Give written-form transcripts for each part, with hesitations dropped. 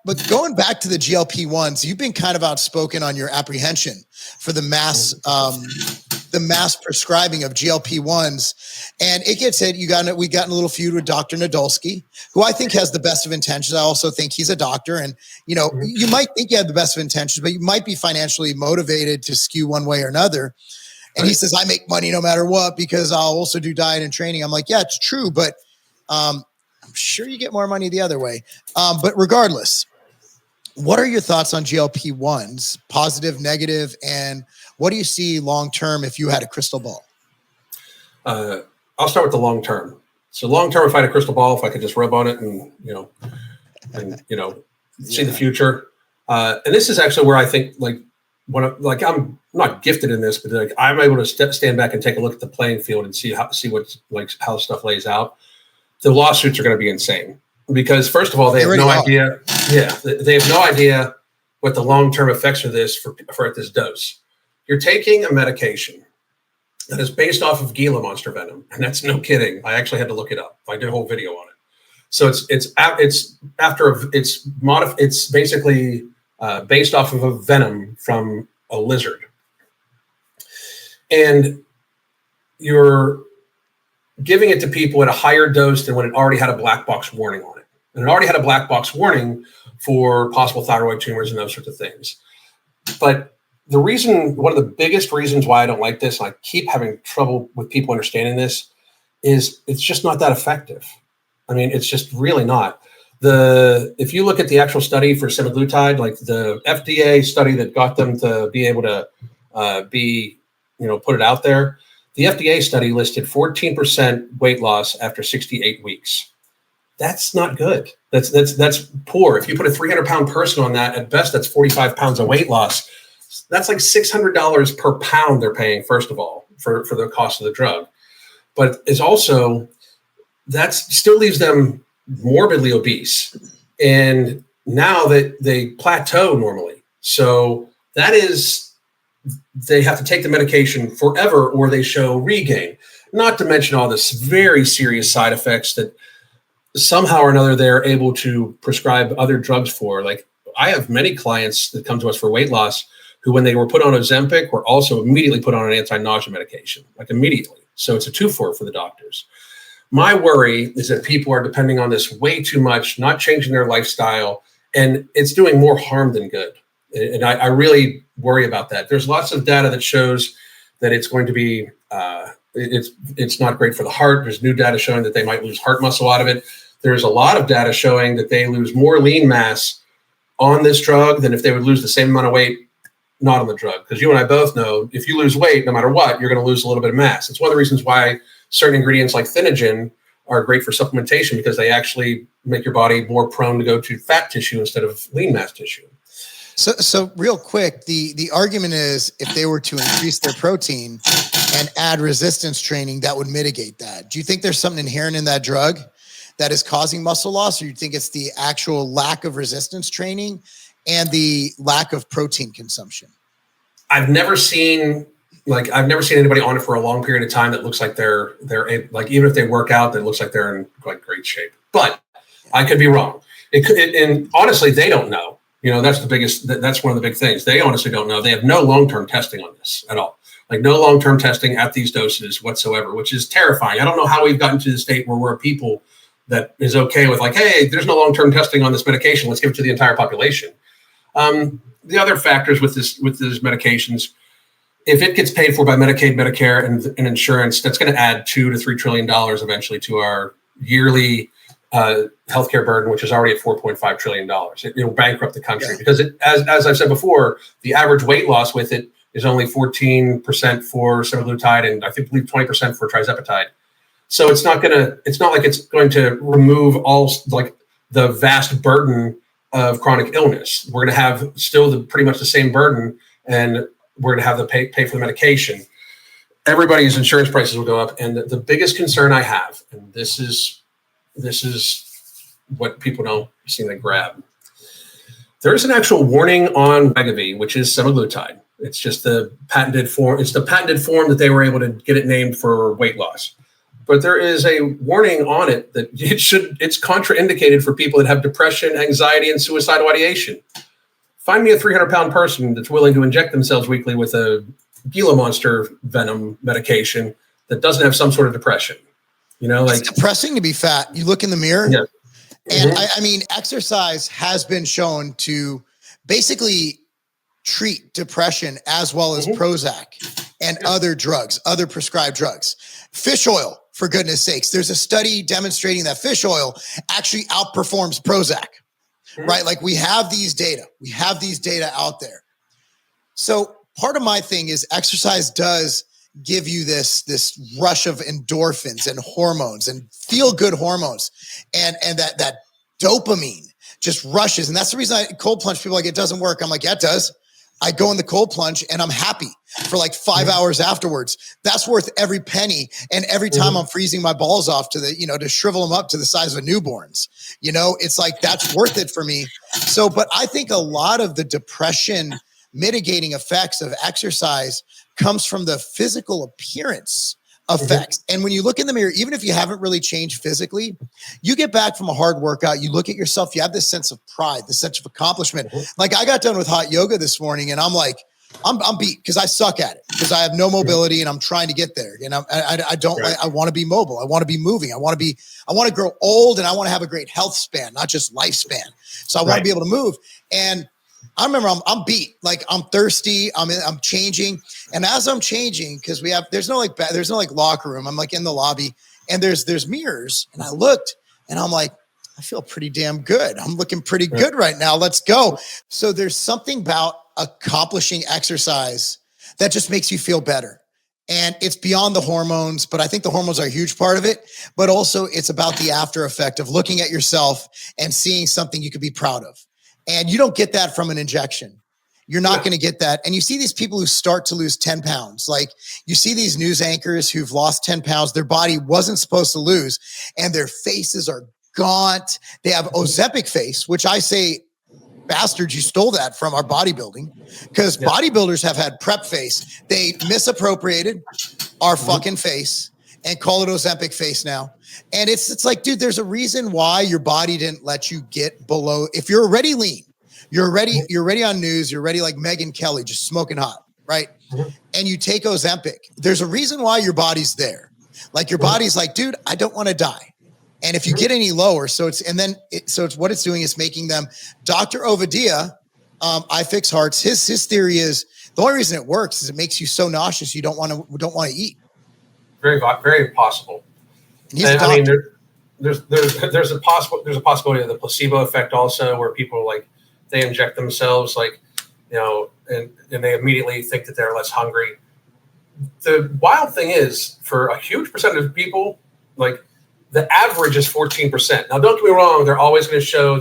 But going back to the GLP-1s, you've been kind of outspoken on your apprehension for the mass prescribing of GLP-1s. And it gets hit. We got in a little feud with Dr. Nadolsky, who I think has the best of intentions. I also think he's a doctor. And, you might think you have the best of intentions, but you might be financially motivated to skew one way or another. And he says, I make money no matter what, because I'll also do diet and training. I'm like, yeah, it's true. But I'm sure you get more money the other way. But regardless, what are your thoughts on GLP-1s, positive, negative, and what do you see long-term if you had a crystal ball? I'll start with the long-term. So long-term, if I had a crystal ball, if I could just rub on it and, see the future. And this is actually where I think I'm not gifted in this, but I'm able to stand back and take a look at the playing field and see how stuff lays out. The lawsuits are going to be insane. Because first of all, they have no idea. Yeah, they have no idea what the long-term effects of this for at this dose. You're taking a medication that is based off of Gila monster venom, and that's no kidding. I actually had to look it up. I did a whole video on it. So it's basically based off of a venom from a lizard, and you're giving it to people at a higher dose than when it already had a black box warning on it. And it already had a black box warning for possible thyroid tumors and those sorts of things. But one of the biggest reasons why I don't like this, and I keep having trouble with people understanding this, is it's just not that effective. I mean, it's just really not. If you look at the actual study for semaglutide, like the FDA study that got them to be able to put it out there, the FDA study listed 14% weight loss after 68 weeks. That's not good. That's poor. If you put a 300-pound person on that, at best, that's 45 pounds of weight loss. That's like $600 per pound they're paying, first of all, for the cost of the drug. But it's also, that still leaves them morbidly obese. And now that they plateau normally. So that is, they have to take the medication forever or they show regain. Not to mention all this very serious side effects that somehow or another they're able to prescribe other drugs for. Like, I have many clients that come to us for weight loss who, when they were put on Ozempic, were also immediately put on an anti-nausea medication, like immediately. So it's a two-for for the doctors. My worry is that people are depending on this way too much, not changing their lifestyle, and it's doing more harm than good. And I really worry about that. There's lots of data that shows that it's going to be, it's not great for the heart. There's new data showing that they might lose heart muscle out of it. There's a lot of data showing that they lose more lean mass on this drug than if they would lose the same amount of weight not on the drug. Because you and I both know, if you lose weight, no matter what, you're going to lose a little bit of mass. It's one of the reasons why certain ingredients like Thinogen are great for supplementation, because they actually make your body more prone to go to fat tissue instead of lean mass tissue. So real quick, the argument is if they were to increase their protein and add resistance training, that would mitigate that. Do you think there's something inherent in that drug that is causing muscle loss, or do you think it's the actual lack of resistance training and the lack of protein consumption? I've never seen anybody on it for a long period of time that looks like they're like, even if they work out, that looks like they're in like great shape. But I could be wrong. And honestly, they don't know. That's that's one of the big things. They honestly don't know. They have no long-term testing on this at all. Like, no long-term testing at these doses whatsoever, which is terrifying. I don't know how we've gotten to the state where we're people that is okay with, like, hey, there's no long-term testing on this medication. Let's give it to the entire population. The other factors with these medications, if it gets paid for by Medicaid, Medicare, and insurance, that's going to add $2 to $3 trillion eventually to our yearly healthcare burden, which is already at $4.5 trillion. It'll bankrupt the country because, as I've said before, the average weight loss with it is only 14% for semaglutide and I believe 20% for trizepatide. So it's not like it's going to remove all like the vast burden of chronic illness. We're going to have still pretty much the same burden, and we're going to have to pay for the medication. Everybody's insurance prices will go up. And the biggest concern I have, and this is what people don't seem to grab. There is an actual warning on Wegovy, which is semaglutide. It's just the patented form. It's the patented form that they were able to get it named for weight loss. but there is a warning on it that it's contraindicated for people that have depression, anxiety, and suicidal ideation. Find me a 300-pound person that's willing to inject themselves weekly with a Gila monster venom medication that doesn't have some sort of depression. It's depressing to be fat. You look in the mirror. Yeah. And I mean, exercise has been shown to basically treat depression as well as Prozac and other drugs, other prescribed drugs. Fish oil, for goodness sakes. There's a study demonstrating that fish oil actually outperforms Prozac, right? Like we have these data. We have these data out there. So part of my thing is exercise does give you this rush of endorphins and hormones and feel good hormones. And that dopamine just rushes. And that's the reason I cold plunge people like, it doesn't work. I'm like, yeah, it does. I go in the cold plunge and I'm happy for like 5 hours afterwards. That's worth every penny. And every time I'm freezing my balls off to to shrivel them up to the size of a newborn's, it's like, that's worth it for me. So, but I think a lot of the depression mitigating effects of exercise comes from the physical appearance effects. And when you look in the mirror, even if you haven't really changed physically, you get back from a hard workout, you look at yourself, you have this sense of pride, this sense of accomplishment. Like I got done with hot yoga this morning and I'm like, I'm beat because I suck at it because I have no mobility and I'm trying to get there. I don't I want to be mobile. I want to be moving. I want to grow old and I want to have a great health span, not just lifespan. So I want to be able to move. And I remember I'm beat, like I'm thirsty. I'm changing. And as I'm changing, because there's no locker room. I'm like in the lobby and there's mirrors. And I looked and I'm like, I feel pretty damn good. I'm looking pretty good right now. Let's go. So there's something about accomplishing exercise that just makes you feel better. And it's beyond the hormones, but I think the hormones are a huge part of it. But also it's about the after effect of looking at yourself and seeing something you could be proud of. And you don't get that from an injection. You're not going to get that. And you see these people who start to lose 10 pounds. Like you see these news anchors who've lost 10 pounds. Their body wasn't supposed to lose and their faces are gaunt. They have Ozempic face, which I say, bastards, you stole that from our bodybuilding because bodybuilders have had prep face. They misappropriated our fucking face and call it Ozempic face now. And it's like, dude, there's a reason why your body didn't let you get below. If you're already lean, you're already on news, you're already like Megyn Kelly, just smoking hot, right? And you take Ozempic. There's a reason why your body's there. Like your body's like, dude, I don't want to die. And if you get any lower, so it's what it's doing is making them. Dr. Ovadia, I Fix Hearts. His theory is the only reason it works is it makes you so nauseous you don't want to eat. Very, very possible. I mean, there's a possibility of the placebo effect also, where people like they inject themselves, like and they immediately think that they're less hungry. The wild thing is, for a huge percentage of people, like the average is 14%. Now, don't get me wrong; they're always going to show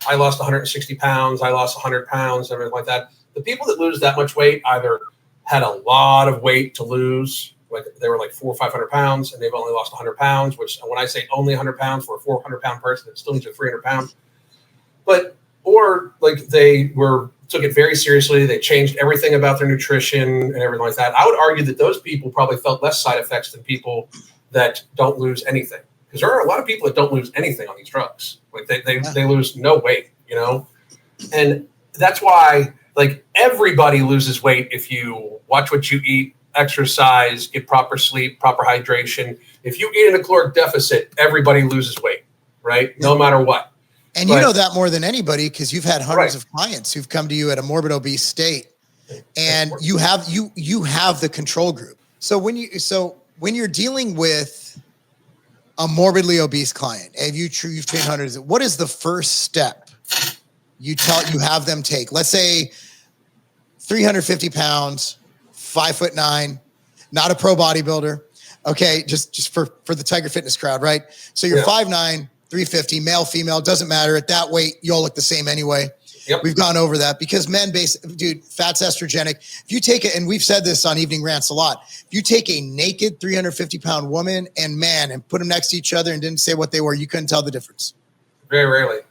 I lost 160 pounds, I lost 100 pounds, everything like that. The people that lose that much weight either had a lot of weight to lose. Like they were like 400 or 500 pounds and they've only lost 100 pounds, which when I say only 100 pounds for a 400-pound person, it still needs a 300 pounds. Or like they took it very seriously. They changed everything about their nutrition and everything like that. I would argue that those people probably felt less side effects than people that don't lose anything. Because there are a lot of people that don't lose anything on these drugs. Like they lose no weight, and that's why like everybody loses weight if you watch what you eat, exercise, get proper sleep, proper hydration. If you eat in a caloric deficit, everybody loses weight, right? No matter what. And you know that more than anybody because you've had hundreds of clients who've come to you at a morbid obese state, and you have the control group. So when you're dealing with a morbidly obese client, and you've trained hundreds, what is the first step you have them take? Let's say 350 pounds. 5'9", not a pro bodybuilder. Okay. Just for the Tiger Fitness crowd, right? So you're 5'9", 350, male, female, doesn't matter. At that weight, you all look the same anyway. Yep. We've gone over that because fat's estrogenic. If you take it, and we've said this on Evening Rants a lot, if you take a naked 350-pound woman and man and put them next to each other and didn't say what they were, you couldn't tell the difference. Very rarely.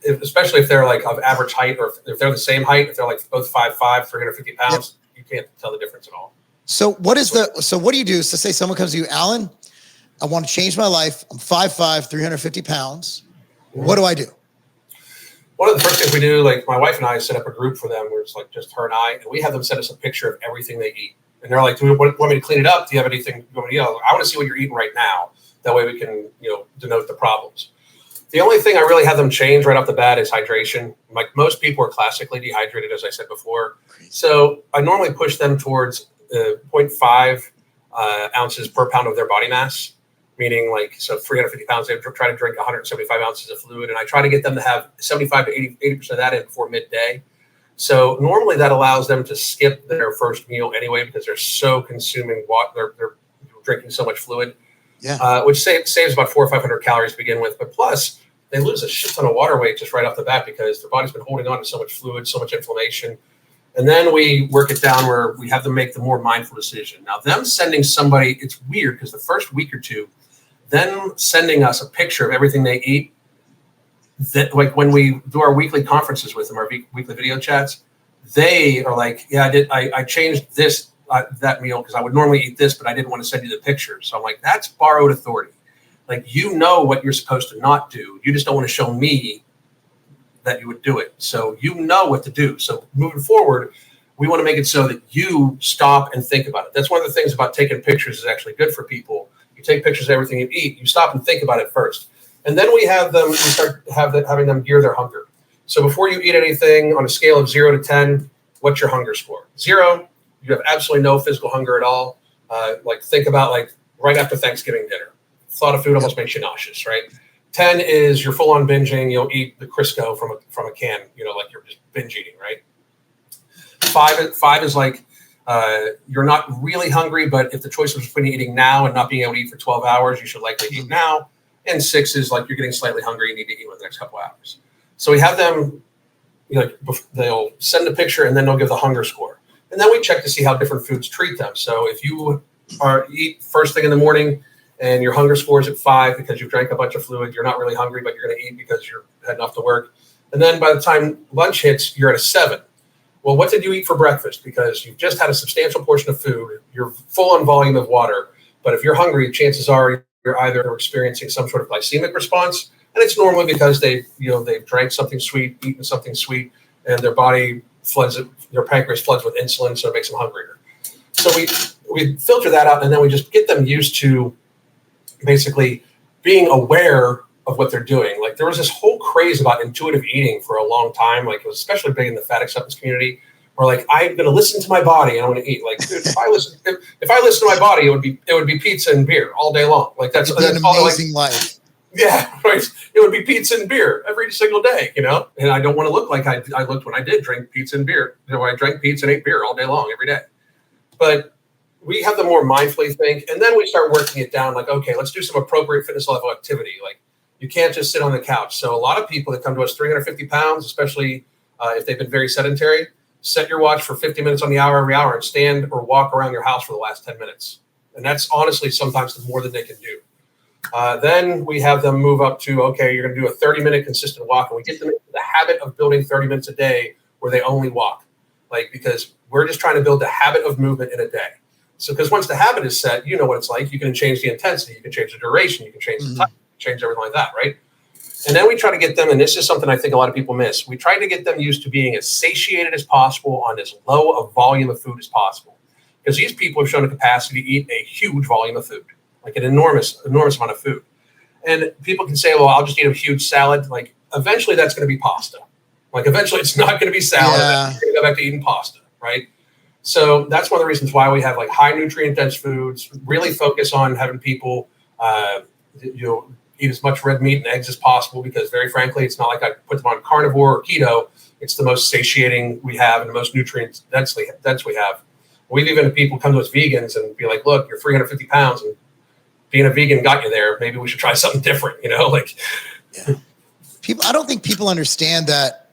Especially if they're like of average height, or if they're the same height, if they're like both 5'5", 350 pounds, you can't tell the difference at all. So what do you do? So say someone comes to you, Alan, I want to change my life. I'm 5'5", 350 pounds. What do I do? One of the first things we do, like my wife and I set up a group for them where it's like just her and I, and we have them send us a picture of everything they eat. And they're like, do you want me to clean it up? Do you have anything you want me to eat? I want to see what you're eating right now. That way we can, denote the problems. The only thing I really have them change right off the bat is hydration. Like most people are classically dehydrated, as I said before. So I normally push them towards 0.5 ounces per pound of their body mass, meaning 350 pounds, they try to drink 175 ounces of fluid. And I try to get them to have 75 to 80% of that in before midday. So normally that allows them to skip their first meal anyway, because they're so consuming water, they're drinking so much fluid, which saves about 400 or 500 calories to begin with. But plus, they lose a shit ton of water weight just right off the bat because their body's been holding on to so much fluid, so much inflammation. And then we work it down where we have them make the more mindful decision. Now, them sending somebody, it's weird because the first week or two, them sending us a picture of everything they eat, that like when we do our weekly conferences with them, our weekly video chats, they are like, yeah, I changed this, that meal because I would normally eat this, but I didn't want to send you the picture. So I'm like, that's borrowed authority. Like, what you're supposed to not do. You just don't want to show me that you would do it. So you know what to do. So moving forward, we want to make it so that you stop and think about it. That's one of the things about taking pictures is actually good for people. You take pictures of everything you eat, you stop and think about it first. And then we start having them gear their hunger. So before you eat anything on a scale of 0 to 10, what's your hunger score? 0, you have absolutely no physical hunger at all. Think about right after Thanksgiving dinner. Thought of food almost makes you nauseous, right? 10 is you're full on binging. You'll eat the Crisco from a can, like you're just binge eating, right? 5 is you're not really hungry, but if the choice was between eating now and not being able to eat for 12 hours, you should likely eat now. And 6 is you're getting slightly hungry, you need to eat within the next couple hours. So we have them, they'll send a picture and then they'll give the hunger score. And then we check to see how different foods treat them. So if you eat first thing in the morning and your hunger score is at 5 because you've drank a bunch of fluid, you're not really hungry, but you're going to eat because you're heading off to work. And then by the time lunch hits, you're at a 7. Well, what did you eat for breakfast? Because you've just had a substantial portion of food. You're full on volume of water. But if you're hungry, chances are you're either experiencing some sort of glycemic response, and it's normally because they've drank something sweet, eaten something sweet, and their body their pancreas floods with insulin, so it makes them hungrier. So we filter that out, and then we just get them used to basically being aware of what they're doing. Like there was this whole craze about intuitive eating for a long time. Like it was especially big in the fat acceptance community, where I'm going to listen to my body and I'm going to eat. Like, dude, if I listen to my body, it would be pizza and beer all day long. Like that's an amazing life. Yeah, right. It would be pizza and beer every single day, And I don't want to look like I looked when I did drink pizza and beer. I drank pizza and ate beer all day long every day. But we have them more mindfully think, and then we start working it down. Like, okay, let's do some appropriate fitness level activity. Like, you can't just sit on the couch. So a lot of people that come to us 350 pounds, especially if they've been very sedentary, set your watch for 50 minutes on the hour every hour and stand or walk around your house for the last 10 minutes. And that's honestly sometimes more than they can do. Then we have them move up to, okay, you're going to do a 30-minute consistent walk. And we get them into the habit of building 30 minutes a day where they only walk. Because we're just trying to build the habit of movement in a day. So because once the habit is set, you know what it's like. You can change the intensity. You can change the duration. You can change the time. Change everything like that, right? And then we try to get them, and this is something I think a lot of people miss, we try to get them used to being as satiated as possible on as low a volume of food as possible. Because these people have shown a capacity to eat a huge volume of food, like an enormous amount of food. And people can say, well, I'll just eat a huge salad. Like, eventually that's going to be pasta. Like, eventually it's not going to be salad. Yeah. You're going to go back to eating pasta, right? So that's one of the reasons why we have high nutrient dense foods, really focus on having people, eat as much red meat and eggs as possible, because very frankly, it's not like I put them on carnivore or keto. It's the most satiating we have and the most nutrient dense we have. We've even had people come to us vegans and be like, look, you're 350 pounds and being a vegan got you there. Maybe we should try something different, Yeah. I don't think people understand that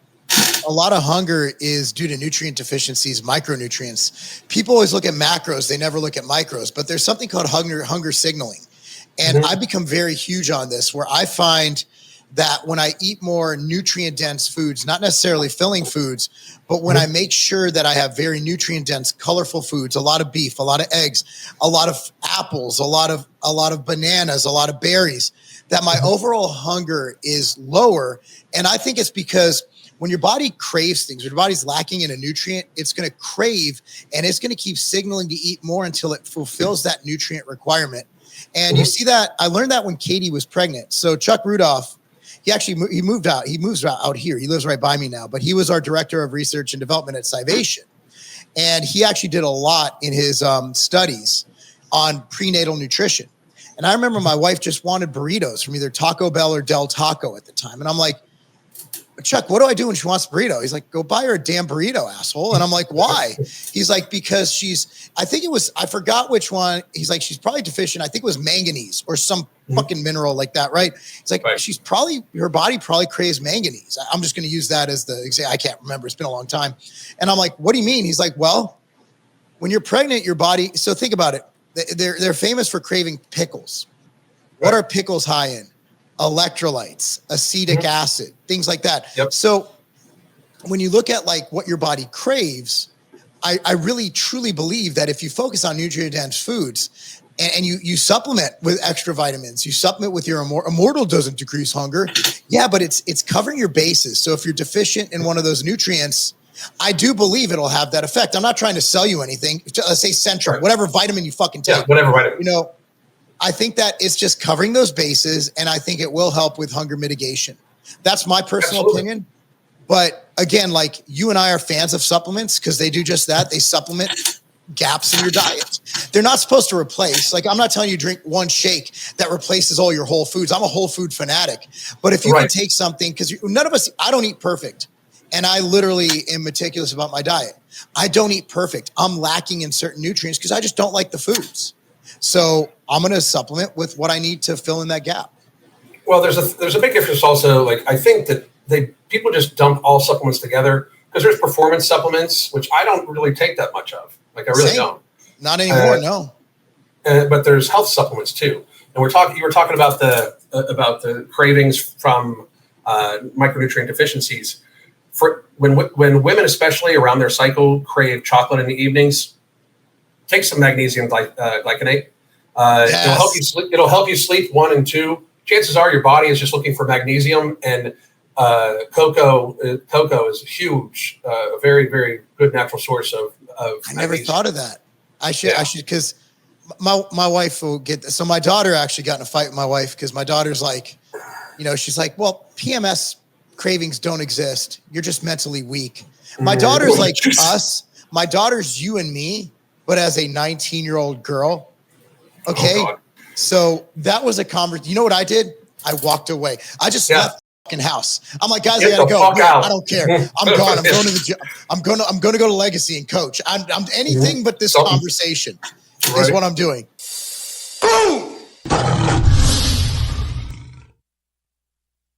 a lot of hunger is due to nutrient deficiencies, micronutrients. People always look at macros. They never look at micros, but there's something called hunger signaling. And I've become very huge on this, where I find that when I eat more nutrient dense foods, not necessarily filling foods, but when I make sure that I have very nutrient dense, colorful foods, a lot of beef, a lot of eggs, a lot of apples, a lot of bananas, a lot of berries, that my overall hunger is lower. And I think it's because when your body craves things, when your body's lacking in a nutrient, it's going to crave and it's going to keep signaling to eat more until it fulfills that nutrient requirement. And you see that, I learned that when Katie was pregnant. So Chuck Rudolph, he moves out here. He lives right by me now, but he was our director of research and development at Scivation. And he actually did a lot in his studies on prenatal nutrition. And I remember my wife just wanted burritos from either Taco Bell or Del Taco at the time. And I'm like, Chuck, what do I do when she wants a burrito? He's like, go buy her a damn burrito, asshole. And I'm like, why? He's like, because I forgot which one. He's like, she's probably deficient. I think it was manganese or some fucking mineral like that, right? It's like, her body probably craves manganese. I'm just going to use that as the example. I can't remember. It's been a long time. And I'm like, what do you mean? He's like, well, when you're pregnant, your body, so think about it. They're famous for craving pickles. What are pickles high in? Electrolytes, acetic acid, things like that. Yep. So when you look at like what your body craves, I really truly believe that if you focus on nutrient dense foods and you supplement with extra vitamins, you supplement with your Immortal doesn't decrease hunger. Yeah, but it's covering your bases. So if you're deficient in one of those nutrients, I do believe it'll have that effect. I'm not trying to sell you anything. Let's say Centrum, whatever vitamin you fucking take. Yeah, whatever vitamin. You know, I think that it's just covering those bases, and I think it will help with hunger mitigation. That's my personal opinion. But again, like you and I are fans of supplements because they do just that. They supplement gaps in your diet. They're not supposed to replace. Like I'm not telling you drink one shake that replaces all your whole foods. I'm a whole food fanatic. But if you can take something, because none of us, I don't eat perfect. And I literally am meticulous about my diet. I don't eat perfect. I'm lacking in certain nutrients because I just don't like the foods. So I'm going to supplement with what I need to fill in that gap. Well, there's a big difference also. Like I think that people just dump all supplements together because there's performance supplements, which I don't really take that much of. Like I really don't. Not anymore. No. But there's health supplements too. And you were talking about the cravings from micronutrient deficiencies. For when women, especially around their cycle, crave chocolate in the evenings, take some magnesium glycinate. It'll help you sleep 1 and 2. Chances are your body is just looking for magnesium, and cocoa is huge, a very, very good natural source of I never thought of that. I should because my wife will get this. So my daughter actually got in a fight with my wife because my daughter's like, she's like, well, PMS cravings don't exist. You're just mentally weak. My daughter's like us. My daughter's you and me, but as a 19-year-old girl. Okay. Oh, so that was a conversation. You know what I did? I walked away. I just left the fucking house. I'm like, guys, I gotta go. I don't care. I'm gone. I'm going to the gym. I'm going to go to Legacy and coach. I'm anything but this conversation is what I'm doing.